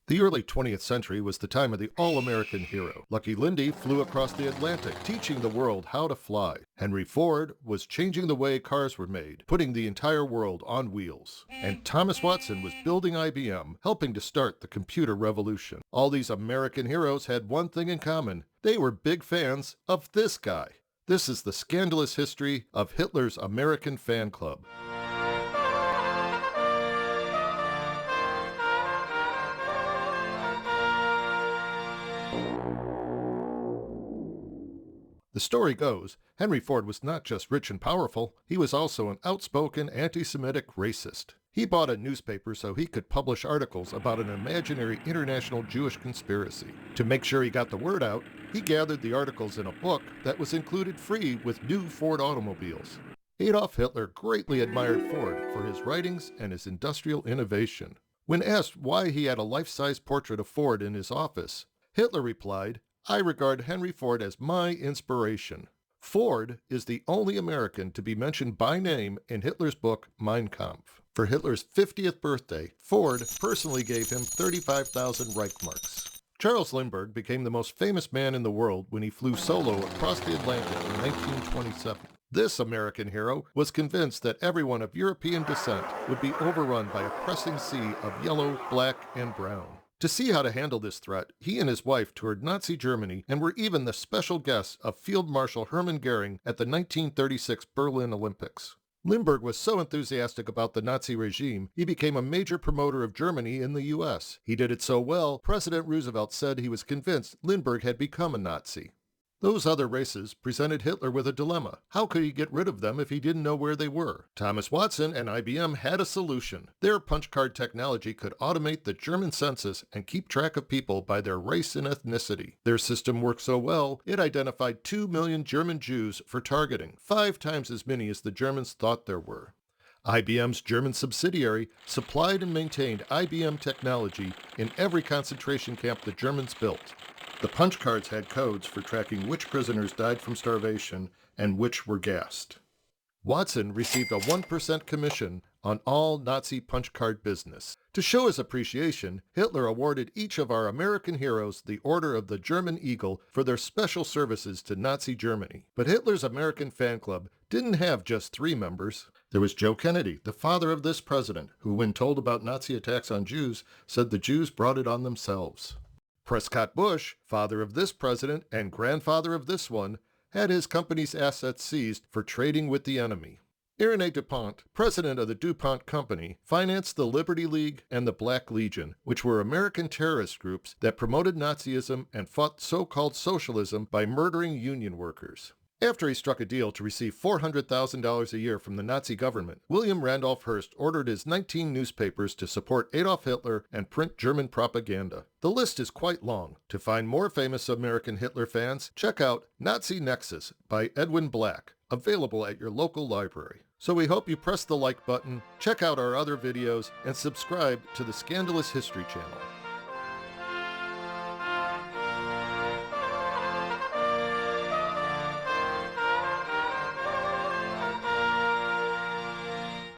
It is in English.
The early 20th century was the time of the all-American hero. Lucky Lindy flew across the Atlantic, teaching the world how to fly. Henry Ford was changing the way cars were made, putting the entire world on wheels. And Thomas Watson was building IBM, helping to start the computer revolution. All these American heroes had one thing in common. They were big fans of this guy. This is the scandalous history of Hitler's American fan club. The story goes, Henry Ford was not just rich and powerful, he was also an outspoken anti-Semitic racist. He bought a newspaper so he could publish articles about an imaginary international Jewish conspiracy. To make sure he got the word out, he gathered the articles in a book that was included free with new Ford automobiles. Adolf Hitler greatly admired Ford for his writings and his industrial innovation. When asked why he had a life-size portrait of Ford in his office, Hitler replied, "I regard Henry Ford as my inspiration." Ford is the only American to be mentioned by name in Hitler's book Mein Kampf. For Hitler's 50th birthday, Ford personally gave him 35,000 Reichmarks. Charles Lindbergh became the most famous man in the world when he flew solo across the Atlantic in 1927. This American hero was convinced that everyone of European descent would be overrun by a pressing sea of yellow, black, and brown. To see how to handle this threat, he and his wife toured Nazi Germany and were even the special guests of Field Marshal Hermann Goering at the 1936 Berlin Olympics. Lindbergh was so enthusiastic about the Nazi regime, he became a major promoter of Germany in the U.S. He did it so well, President Roosevelt said he was convinced Lindbergh had become a Nazi. Those other races presented Hitler with a dilemma. How could he get rid of them if he didn't know where they were? Thomas Watson and IBM had a solution. Their punch card technology could automate the German census and keep track of people by their race and ethnicity. Their system worked so well, it identified 2 million German Jews for targeting, 5 times as many as the Germans thought there were. IBM's German subsidiary supplied and maintained IBM technology in every concentration camp the Germans built. The punch cards had codes for tracking which prisoners died from starvation and which were gassed. Watson received a 1% commission on all Nazi punch card business. To show his appreciation, Hitler awarded each of our American heroes the Order of the German Eagle for their special services to Nazi Germany. But Hitler's American fan club didn't have just 3 members. There was Joe Kennedy, the father of this president, who when told about Nazi attacks on Jews, said the Jews brought it on themselves. Prescott Bush, father of this president and grandfather of this one, had his company's assets seized for trading with the enemy. Irénée DuPont, president of the DuPont Company, financed the Liberty League and the Black Legion, which were American terrorist groups that promoted Nazism and fought so-called socialism by murdering union workers. After he struck a deal to receive $400,000 a year from the Nazi government, William Randolph Hearst ordered his 19 newspapers to support Adolf Hitler and print German propaganda. The list is quite long. To find more famous American Hitler fans, check out Nazi Nexus by Edwin Black, available at your local library. So we hope you press the like button, check out our other videos, and subscribe to the Scandalous History channel.